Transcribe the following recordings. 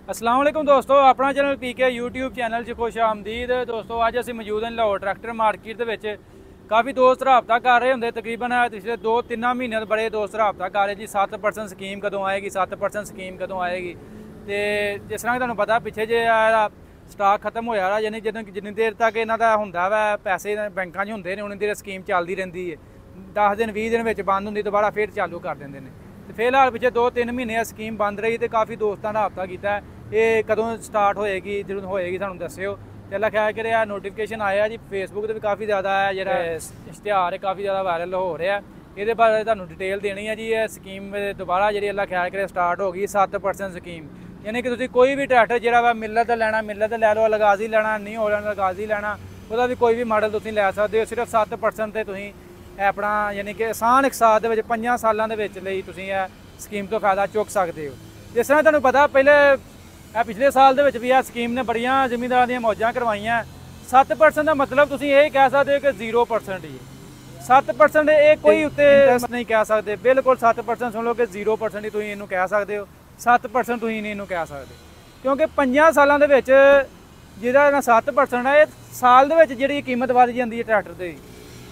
अस्सलाम वालेकुम दोस्तों, अपना चैनल पीके यूट्यूब चैनल 'ਚ खुश आमदीद। दोस्तों अज असीं मौजूद हैं लाहौर ट्रैक्टर मार्केट ਦੇ ਵਿੱਚ। काफ़ी दोस्त रबता कर रहे होंगे, तकरीबन पिछले 2-3 महीने तो बड़े दोस्त रबता कर रहे जी 7% स्कीम कदों आएगी, 7% स्कीम कदों आएगी। तो जिस तरह तुहानूं पता पिछे जे स्टाक खत्म होया रहा, यानी जिन्नी देर तक इन्हां दा हुंदा वा पैसे बैंकां 'ਚ हुंदे ने उन्नी देर स्कीम चलती रहिंदी है। 10 दिन 20 दिन विच बंद हुंदी, दोबारा फिर चालू कर दिंदे ने। तो फिलहाल पिछे 2-3 महीने स्कीम बंद रही तो काफ़ी दोस्तों ने रबता किया ये कदों स्टार्ट होएगी, जो होएगी सानूं दस्सिओ। तो अल्लाह खैर करे नोटिफिकेशन आया जी, फेसबुक पर भी काफ़ी ज़्यादा है जो इश्तिहार है काफ़ी ज़्यादा वायरल हो रहा है। ये बारे तुहानूं डिटेल देनी है जी। ये स्कीम दोबारा जी अल्लाह खैर करे स्टार्ट हो गई 7% स्कीम, यानी कि तुसीं कोई भी ट्रैक्टर जो वा मिलत दा लैना मिलत दा लै लो, लगाजी लैना नहीं हो लेना लगाजी लैना, ਉਹਦਾ भी कोई भी मॉडल तुसीं लै सकदे हो। सिर्फ 7% ते तुसीं अपना यानी कि आसान इकसार दे विच 5 सालां दे विच लई तुसीं स्कीम तो फायदा चुक सकते हो। जिस तरह तुहानूं पता पहले पिछले साल दे विच भी स्कीम ने बड़ियां जमींदारां ਦੀਆਂ मौजां करवाइयां। 7% का मतलब तुसीं ये कह सकते हो कि 0% ही 7% ये कोई उत्ते नहीं कह सकते, बिल्कुल 7% सुन लो कि 0% ही तुसीं इहनूं कह सकते हो। 7% तुसीं नहीं इहनूं कह सकते, क्योंकि 5 सालां दे विच जिहदा 7% है, साल दे विच जिहड़ी कीमत वध जांदी है ट्रैक्टर दी,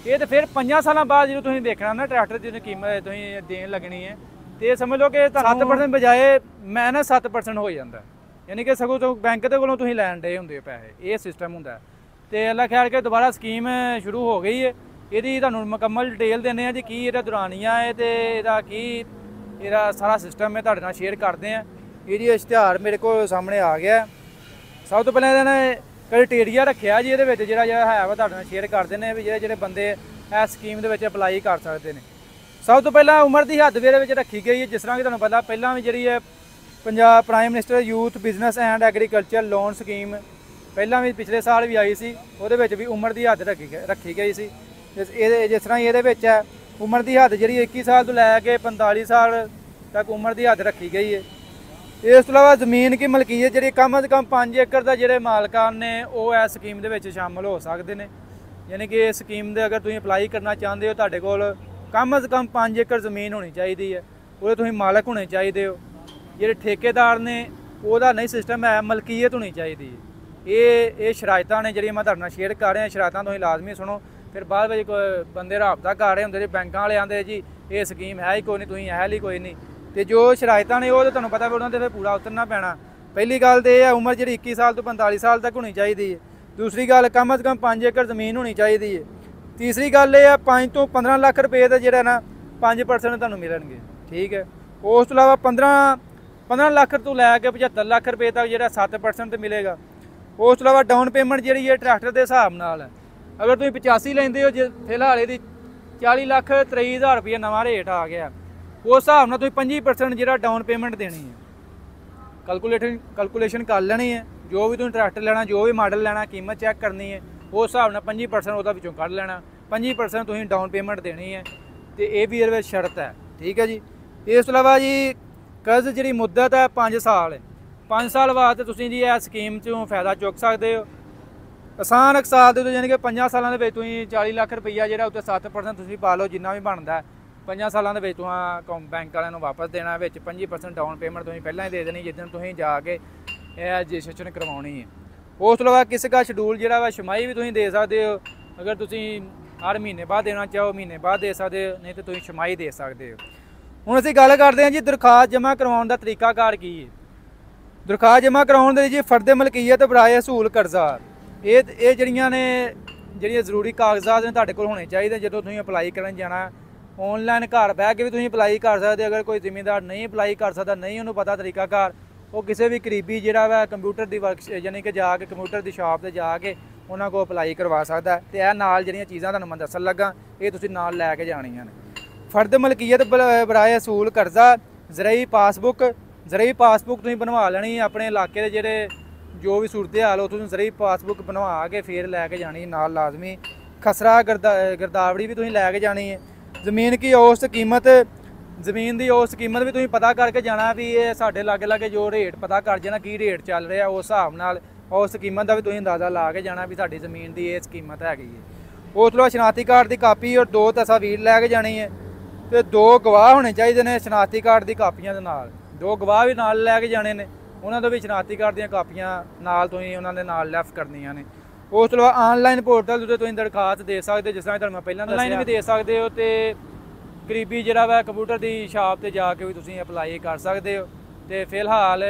ये तो फिर 5 साल बाद जो तुसीं देखना ना ट्रैक्टर की कीमत तुसीं देन लगनी है, तो समझ लो कि 7% बजाए माइनस 7% हो जाता है, यानी कि सगों तो बैंक के कोलों तुसीं लैण डे हुंदे पैसे, ये सिस्टम हुंदा। तो अल्लाह खैर के दोबारा स्कीम शुरू हो गई है। ਇਹਦੀ ਤੁਹਾਨੂੰ ਮੁਕੰਮਲ ਡਿਟੇਲ ਦਿੰਦੇ ਆ ਜੀ, ਕੀ ਇਹਦਾ ਦੁਰਾਨੀਆ ਹੈ ਤੇ ਇਹਦਾ ਕੀ ਇਹਦਾ ਸਾਰਾ ਸਿਸਟਮ ਹੈ ਤੁਹਾਡੇ ਨਾਲ ਸ਼ੇਅਰ ਕਰਦੇ ਆ। ਇਹ ਜੀ ਇਸ਼ਤਿਹਾਰ ਮੇਰੇ ਕੋਲ ਸਾਹਮਣੇ ਆ ਗਿਆ। ਸਭ ਤੋਂ ਪਹਿਲਾਂ ਇਹਨਾਂ ਨੇ ਕ੍ਰਾਈਟੇਰੀਆ ਰੱਖਿਆ ਜੀ, ਇਹਦੇ ਵਿੱਚ ਜਿਹੜਾ ਹੈ ਵਾ ਤੁਹਾਡੇ ਨਾਲ ਸ਼ੇਅਰ ਕਰਦੇ ਨੇ ਵੀ ਜਿਹੜੇ ਬੰਦੇ ਇਸ ਸਕੀਮ ਦੇ ਵਿੱਚ ਅਪਲਾਈ ਕਰ ਸਕਦੇ ਨੇ। ਸਭ ਤੋਂ ਪਹਿਲਾਂ ਉਮਰ ਦੀ ਹੱਦ ਵੀ ਇਹਦੇ ਵਿੱਚ ਰੱਖੀ ਗਈ ਹੈ। ਜਿਸ ਤਰ੍ਹਾਂ ਕਿ ਤੁਹਾਨੂੰ ਪਤਾ ਪਹਿਲਾਂ ਵੀ ਜਿਹੜੀ ਹੈ Punjab prime minister youth business and agriculture loan scheme ਪਹਿਲਾਂ ਵੀ ਪਿਛਲੇ ਸਾਲ ਵੀ ਆਈ ਸੀ, ਉਹਦੇ ਵਿੱਚ ਵੀ ਉਮਰ ਦੀ ਹੱਦ ਰੱਖੀ ਗਈ ਸੀ। ਜਿਸ ਤਰ੍ਹਾਂ ਇਹਦੇ ਵਿੱਚ ਹੈ ਉਮਰ ਦੀ ਹੱਦ ਜਿਹੜੀ 21 ਸਾਲ ਤੋਂ ਲੈ ਕੇ 45 ਸਾਲ ਤੱਕ ਉਮਰ ਦੀ ਹੱਦ ਰੱਖੀ ਗਈ ਹੈ। ਇਸ ਤੋਂ ਇਲਾਵਾ ਜ਼ਮੀਨ ਕੀ ਮਲਕੀਅਤ ਜਿਹੜੀ ਕਮ ਅਜ਼ ਕਮ 5 ਏਕੜ ਦਾ ਜਿਹੜੇ ਮਾਲਕਾਨ ਨੇ ਉਹ ਇਸ ਸਕੀਮ ਦੇ ਵਿੱਚ ਸ਼ਾਮਲ ਹੋ ਸਕਦੇ ਨੇ। ਯਾਨੀ ਕਿ ਇਸ ਸਕੀਮ ਦੇ ਅਗਰ ਤੁਸੀਂ ਅਪਲਾਈ ਕਰਨਾ ਚਾਹੁੰਦੇ ਹੋ, ਤੁਹਾਡੇ ਕੋਲ ਕਮ ਅਜ਼ ਕਮ 5 ਏਕੜ ਜ਼ਮੀਨ ਹੋਣੀ ਚਾਹੀਦੀ ਹੈ, ਉਹਦੇ ਤੁਸੀਂ ਮਾਲਕ ਹੋਣੇ ਚਾਹੀਦੇ ਹੋ। ਜਿਹੜੇ ਠੇਕੇਦਾਰ ਨੇ ਉਹਦਾ ਨਹੀਂ ਸਿਸਟਮ ਹੈ, ਮਲਕੀਅਤ ਹੋਣੀ ਚਾਹੀਦੀ ਹੈ। ਇਹ ਸ਼ਰਾਇਤਾਂ ਨੇ ਜਿਹੜੀਆਂ ਮੈਂ ਤੁਹਾਡੇ ਨਾਲ ਸ਼ੇਅਰ ਕਰ ਰਿਹਾ। ਸ਼ਰਾਇਤਾਂ ਤੁਸੀਂ ਲਾਜ਼ਮੀ ਸੁਣੋ। फिर बाद में कोई बंदे रबता कर रहे होंगे बैंकों वाले आते जी ये स्कीम है ही कोई नहीं, तुम है ही कोई नहीं। तो जो शरायतां ने वो तो तुहानूं पता भी उन्होंने फिर पूरा उतरना पैना। पहली गल तो यह है उम्र जी 21 साल तो 45 साल तक होनी चाहिए है। दूसरी गल कम अज़ कम 5 एकड़ ज़मीन होनी चाहिए है। तीसरी गल यह है 5 तो 15 लाख रुपये का जोड़ा ना 5% तुहानूं मिलणगे, ठीक है। उस तो इलावा 15 लाख तो लैके 75 लाख रुपये तक जो 7% मिलेगा। उस तो इलावा डाउन पेमेंट जी है ट्रैक्टर के हिसाब नाल, अगर तुम 85 लेंदे हो फिलहाल ये 40,23,000 रुपये नवा रेट आ गया, उस हिसाब नाल तुसीं 25% जो डाउन पेमेंट देनी है। कैलकुलेशन कर लेनी है, जो भी तुम ट्रैक्टर लेना जो भी मॉडल लेना कीमत चैक करनी है, उस हिसाब नाल 25% वो विचों कढ़ लेना, 25% तुसीं डाउन पेमेंट देनी है। तो ये भी ये शर्त है, ठीक है जी। इस तो इलावा जी कर्ज जी मुद्दत है 5 साल, 5 साल वास्ते तुसीं जी इस स्कीम चों फायदा चुक सकते हो। आसान इकसार दे यानी कि 5 सालों के 40 लाख रुपया जो उत्ते 7% तुसीं पा लो, जिन्ना भी बनता है 5 सालों के बैंक वालों वापस देना। 25% डाउन पेमेंट तुसीं पहलां ही दे देनी जिस दिन तुसीं जाके रजिस्ट्रेशन करवानी है। उस तो इलावा किस्त का शेड्यूल जो वा छमाही भी तुसीं दे सकते हो, अगर तुसीं हर महीने बाद देना चाहो महीने बाद दे सकते हो, नहीं तो तुसीं छमाही दे सकते हो। हुण असीं गल करदे हां जी दरखास्त जमा करवाउण दा तरीकाकार की है। दरखास्त जमा करवाउण दे जी फर्द मलकीयत बराए हसूल कर्जा ये जड़ियाँ ने जड़ियाँ जरूरी कागजात ने तुहाडे कोल होने चाहिए जो तुसीं अप्लाई करन जाना। ऑनलाइन घर बह के भी तुसीं अप्लाई कर सकते। अगर कोई जिमीदार नहीं अप्लाई कर सकता, नहीं उन्होंने पता तरीकाकार, वो किसी भी करीबी जिहड़ा वा कंप्यूटर की वर्क यानी कि जाके कंप्यूटर की शॉप से जाके उन्होंने को अप्लाई करवा सकता है। तो यह नाल जिहड़ियां चीज़ां तुहानूं मैं दस्सण लगा ये तुसीं नाल लैके जाणियां ने। फर्द मलकीयत बराए असूल कर्जा, ज़रई पासबुक तुसीं बनवा लैनी अपने इलाके दे जिहड़े जो भी सूरत हाल हो, तुसीं ज़रई पासबुक बनवा के फिर लैके जानी नाल लाजमी। खसरा गिरदावड़ी भी तुसीं लैके जानी है। ज़मीन की औसत कीमत, ज़मीन की औसत कीमत भी तुसीं पता करके जाना भी ये साडे लागे लागे जो रेट पता कर जाना की रेट चल रहा उस हिसाब नाल औसत कीमत का भी तुसीं अंदाज़ा ला के जाना भी साडी ज़मीन की इस कीमत हैगी है। उस तो बाद शनाख्ती कार्ड की कापी और 2 तस्वीर लैके जानी है। तो 2 गवाह होने चाहिए ने शनाख्ती कार्ड की कापियां दे नाल, 2 गवाह भी नाल लैके जाने ने। ਉਹਨਾਂ ਤੋਂ ਵੀ ਸ਼ਨਾਖਤੀ ਕਾਰਡ ਦੀਆਂ ਕਾਪੀਆਂ ਨਾਲ ਤੁਸੀਂ ਉਹਨਾਂ ਦੇ ਨਾਲ ਲੈਫਟ ਕਰਨੀਆਂ ਨੇ। ਉਸ ਤੋਂ ਇਲਾਵਾ ਆਨਲਾਈਨ ਪੋਰਟਲ ਉੱਤੇ ਤੁਸੀਂ ਦਰਖਾਸਤ ਦੇ ਸਕਦੇ, ਜਿਸ ਤਰ੍ਹਾਂ ਤੁਹਾਨੂੰ ਮੈਂ ਪਹਿਲਾਂ ਦੱਸਿਆ, ਆਨਲਾਈਨ ਵੀ ਦੇ ਸਕਦੇ ਹੋ ਤੇ ਕਰੀਬੀ ਜਿਹੜਾ ਵਾ ਕੰਪਿਊਟਰ ਦੀ ਸ਼ਾਪ ਤੇ ਜਾ ਕੇ ਵੀ ਤੁਸੀਂ ਅਪਲਾਈ ਕਰ ਸਕਦੇ ਹੋ। ਤੇ ਫਿਲਹਾਲ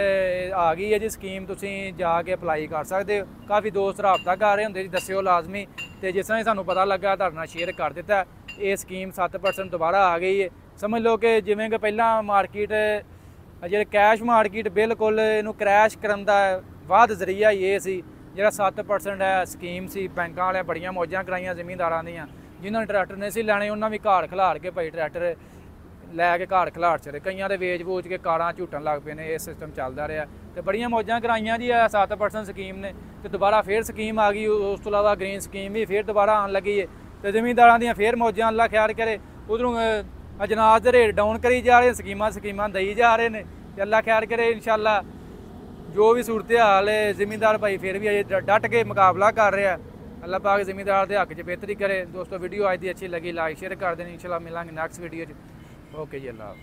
ਆ ਗਈ ਹੈ ਜੀ ਸਕੀਮ, ਤੁਸੀਂ ਜਾ ਕੇ ਅਪਲਾਈ ਕਰ ਸਕਦੇ ਹੋ। ਕਾਫੀ ਦੋਸਤ ਰਾਬਤਾ ਕਰ ਰਹੇ ਹੁੰਦੇ ਜੀ, ਦੱਸਿਓ ਲਾਜ਼ਮੀ। ਤੇ ਜਿਸ ਤਰ੍ਹਾਂ ਹੀ ਸਾਨੂੰ ਪਤਾ ਲੱਗਾ ਤੁਹਾਡੇ ਨਾਲ ਸ਼ੇਅਰ ਕਰ ਦਿੱਤਾ। ਇਹ ਸਕੀਮ 7% ਦੁਬਾਰਾ ਆ ਗਈ ਹੈ। ਸਮਝ ਲਓ ਕਿ ਜਿਵੇਂ ਕਿ ਪਹਿਲਾਂ ਮਾਰਕੀਟ ਜਿਹੜੇ ਕੈਸ਼ ਮਾਰਕੀਟ ਬਿਲਕੁਲ ਇਹਨੂੰ ਕਰੈਸ਼ ਕਰਨ ਦਾ ਵਾਧ ਜ਼ਰੀਆ ਹੀ ਇਹ ਸੀ, ਜਿਹੜਾ 7% ਹੈ ਸਕੀਮ ਸੀ। ਬੈਂਕਾਂ ਵਾਲਿਆਂ ਬੜੀਆਂ ਮੌਜਾਂ ਕਰਾਈਆਂ ਜ਼ਿਮੀਂਦਾਰਾਂ ਦੀਆਂ, ਜਿਨ੍ਹਾਂ ਨੇ ਟਰੈਕਟਰ ਨਹੀਂ ਸੀ ਲੈਣੇ ਉਹਨਾਂ ਵੀ ਘਾੜ ਖਿਲਾਰ ਕੇ ਭਾਈ ਟਰੈਕਟਰ ਲੈ ਕੇ ਘਾੜ ਖਿਲਾਰ ਚਲੇ, ਕਈਆਂ ਦੇ ਵੇਚ ਵੂਚ ਕੇ ਕਾਰਾਂ ਝੂਟਣ ਲੱਗ ਪਏ ਨੇ। ਇਹ ਸਿਸਟਮ ਚੱਲਦਾ ਰਿਹਾ ਤੇ ਬੜੀਆਂ ਮੌਜਾਂ ਕਰਾਈਆਂ ਜੀ ਆ 7% ਸਕੀਮ ਨੇ। ਤੇ ਦੁਬਾਰਾ ਫੇਰ ਸਕੀਮ ਆ ਗਈ। ਉਸ ਤੋਂ ਇਲਾਵਾ ਗ੍ਰੀਨ ਸਕੀਮ ਵੀ ਫੇਰ ਦੁਬਾਰਾ ਆਉਣ ਲੱਗੀ ਹੈ ਤੇ ਜ਼ਿਮੀਂਦਾਰਾਂ ਦੀਆਂ ਫੇਰ ਮੌਜਾਂ ਅੱਲਾ ਖਿਆਲ ਕਰੇ। ਉਧਰੋਂ ਅਜਨਾਸ ਦੇ ਰੇਟ ਡਾਊਨ ਕਰੀ ਜਾ ਰਹੇ, ਸਕੀਮਾਂ ਦਈ ਜਾ ਰਹੇ ਨੇ ਤੇ ਅੱਲਾ ਖਿਆਲ ਕਰੇ। ਇਨਸ਼ਾਅੱਲਾ ਜੋ ਵੀ ਸੂਰਤ ਹਾਲ ਹੈ ਜ਼ਿਮੀਂਦਾਰ ਭਾਈ ਫਿਰ ਵੀ ਅਜੇ ਡਟ ਕੇ ਮੁਕਾਬਲਾ ਕਰ ਰਿਹਾ। ਅੱਲਾਹ ਪਾਕ ਜ਼ਿਮੀਂਦਾਰ ਦੇ ਹੱਕ 'ਚ ਬਿਹਤਰੀ ਕਰੇ। ਦੋਸਤੋ ਵੀਡੀਓ ਅੱਜ ਦੀ ਅੱਛੀ ਲੱਗੀ ਲਾਈਕ ਸ਼ੇਅਰ ਕਰ ਦੇਣੀ। ਇਨਸ਼ਾਅੱਲਾ ਮਿਲਾਂਗੇ ਨੈਕਸਟ ਵੀਡੀਓ 'ਚ। ਓਕੇ ਜੀ, ਅੱਲਾਹ।